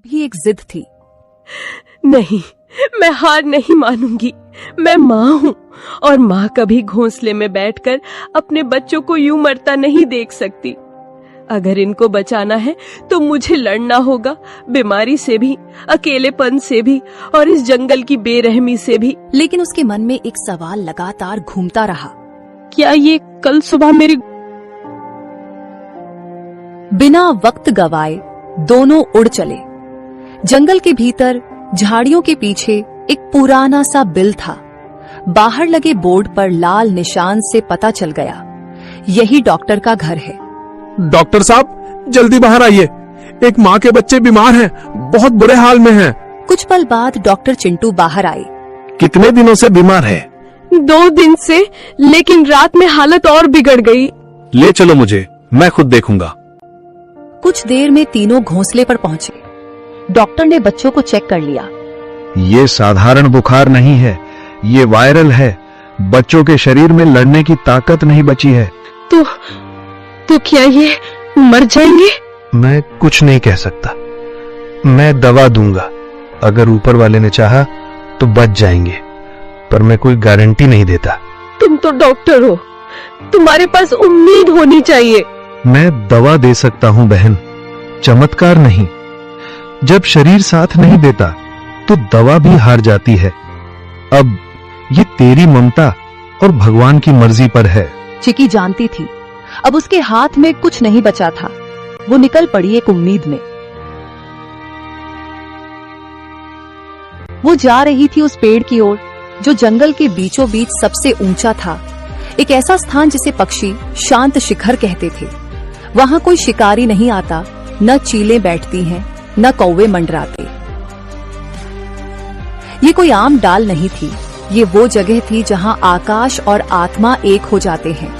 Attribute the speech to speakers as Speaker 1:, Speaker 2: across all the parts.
Speaker 1: भी एक जिद थी।
Speaker 2: नहीं, मैं हार नहीं मानूंगी। मैं माँ हूँ और माँ कभी घोंसले में बैठकर अपने बच्चों को यूं मरता नहीं देख सकती। अगर इनको बचाना है तो मुझे लड़ना होगा, बीमारी से भी, अकेलेपन से भी और इस जंगल की बेरहमी से भी।
Speaker 1: लेकिन उसके मन में एक सवाल लगातार घूमता रहा।
Speaker 2: क्या ये कल सुबह मेरी...
Speaker 1: बिना वक्त गवाए दोनों उड़ चले। जंगल के भीतर झाड़ियों के पीछे एक पुराना सा बिल था। बाहर लगे बोर्ड पर लाल निशान से पता चल गया, यही डॉक्टर का घर है।
Speaker 3: डॉक्टर साहब, जल्दी बाहर आइए, एक माँ के बच्चे बीमार हैं, बहुत बुरे हाल में हैं।
Speaker 1: कुछ पल बाद डॉक्टर चिंटू बाहर आए।
Speaker 3: कितने दिनों से बीमार है?
Speaker 2: 2 दिन से, लेकिन रात में हालत और बिगड़ गई।
Speaker 3: ले चलो मुझे, मैं खुद देखूंगा।
Speaker 1: कुछ देर में तीनों घोंसले पर पहुंचे। डॉक्टर ने बच्चों को चेक कर लिया।
Speaker 4: ये साधारण बुखार नहीं है, ये वायरल है। बच्चों के शरीर में लड़ने की ताकत नहीं बची है।
Speaker 2: तो क्या ये मर जाएंगे?
Speaker 4: मैं कुछ नहीं कह सकता। मैं दवा दूंगा, अगर ऊपर वाले ने चाहा तो बच जाएंगे, पर मैं कोई गारंटी नहीं देता।
Speaker 2: तुम तो डॉक्टर हो, तुम्हारे पास उम्मीद होनी चाहिए।
Speaker 4: मैं दवा दे सकता हूं बहन, चमत्कार नहीं। जब शरीर साथ नहीं देता तो दवा भी हार जाती है। अब ये तेरी ममता और भगवान की मर्जी पर है।
Speaker 1: चिकी जानती थी अब उसके हाथ में कुछ नहीं बचा था। वो निकल पड़ी एक उम्मीद में। वो जा रही थी उस पेड़ की ओर जो जंगल के बीचों बीच सबसे ऊंचा था। एक ऐसा स्थान जिसे पक्षी शांत शिखर कहते थे। वहां कोई शिकारी नहीं आता, न चीलें बैठती हैं, न कौवे मंडराते। ये कोई आम डाल नहीं थी, ये वो जगह थी जहां आकाश और आत्मा एक हो जाते हैं,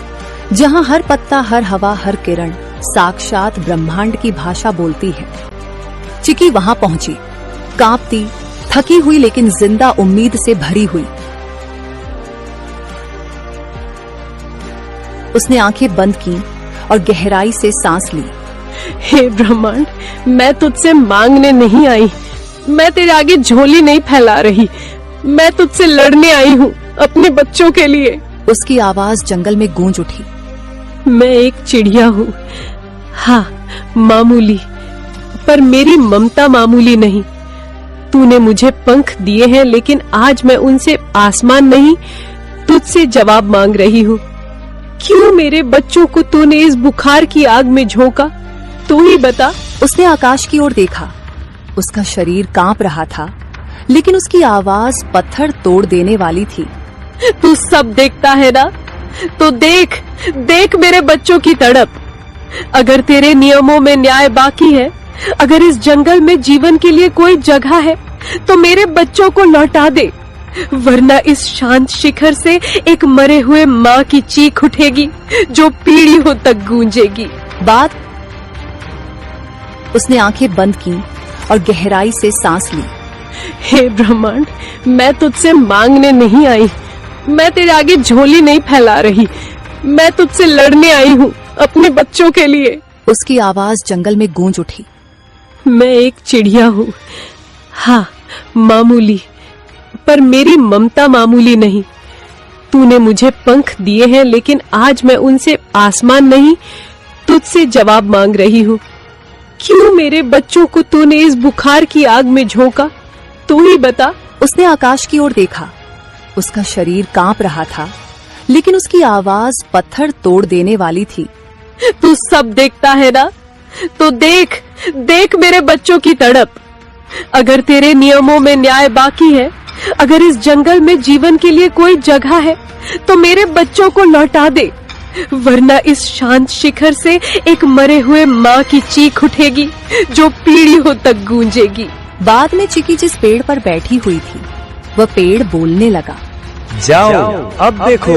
Speaker 1: जहां हर पत्ता, हर हवा, हर किरण साक्षात ब्रह्मांड की भाषा बोलती है। चिकी वहां पहुंची, कांपती, थकी हुई लेकिन जिंदा उम्मीद से भरी हुई। उसने आंखें बंद की और गहराई से सांस ली।
Speaker 2: हे ब्रह्मांड, मैं तुझसे मांगने नहीं आई, मैं तेरे आगे झोली नहीं फैला रही, मैं तुझसे लड़ने आई हूँ अपने बच्चों के लिए।
Speaker 1: उसकी आवाज जंगल में गूंज उठी।
Speaker 2: मैं एक चिड़िया हूँ, हाँ मामूली, पर मेरी ममता मामूली नहीं। तूने मुझे पंख दिए हैं, लेकिन आज मैं उनसे आसमान नहीं, तुझसे जवाब मांग रही हूँ। क्यों मेरे बच्चों को तूने इस बुखार की आग में झोंका? तू ही बता।
Speaker 1: उसने आकाश की ओर देखा। उसका शरीर कांप रहा था, लेकिन उसकी आवाज पत्थर तोड़ देने वाली थी।
Speaker 2: तू सब देखता है ना, तो देख, देख मेरे बच्चों की तड़प। अगर तेरे नियमों में न्याय बाकी है, अगर इस जंगल में जीवन के लिए कोई जगह है, तो मेरे बच्चों को लौटा दे, वरना इस शांत शिखर से एक मरे हुए माँ की चीख उठेगी जो पीढ़ियों तक गूंजेगी।
Speaker 1: बाद उसने आंखें बंद की और गहराई से सांस ली।
Speaker 2: हे ब्रह्मांड, मैं तुझसे मांगने नहीं आई, मैं तेरे आगे झोली नहीं फैला रही, मैं तुझसे लड़ने आई हूँ अपने बच्चों के लिए।
Speaker 1: उसकी आवाज जंगल में गूंज उठी।
Speaker 2: मैं एक चिड़िया हूँ, हाँ मामूली, पर मेरी ममता मामूली नहीं। तूने मुझे पंख दिए हैं, लेकिन आज मैं उनसे आसमान नहीं, तुझसे जवाब मांग रही हूँ। क्यों मेरे बच्चों को तूने इस बुखार की आग में झोंका? तू ही बता।
Speaker 1: उसने आकाश की ओर देखा। उसका शरीर कांप रहा था, लेकिन उसकी आवाज पत्थर तोड़ देने वाली थी।
Speaker 2: तू सब देखता है ना, तो देख, देख मेरे बच्चों की तड़प। अगर तेरे नियमों में न्याय बाकी है, अगर इस जंगल में जीवन के लिए कोई जगह है, तो मेरे बच्चों को लौटा दे, वरना इस शांत शिखर से एक मरे हुए माँ की चीख उठेगी जो पीढ़ियों तक गूंजेगी।
Speaker 1: बाद में चिकी जिस पेड़ पर बैठी हुई थी, वह पेड़ बोलने लगा।
Speaker 5: जाओ, अब देखो।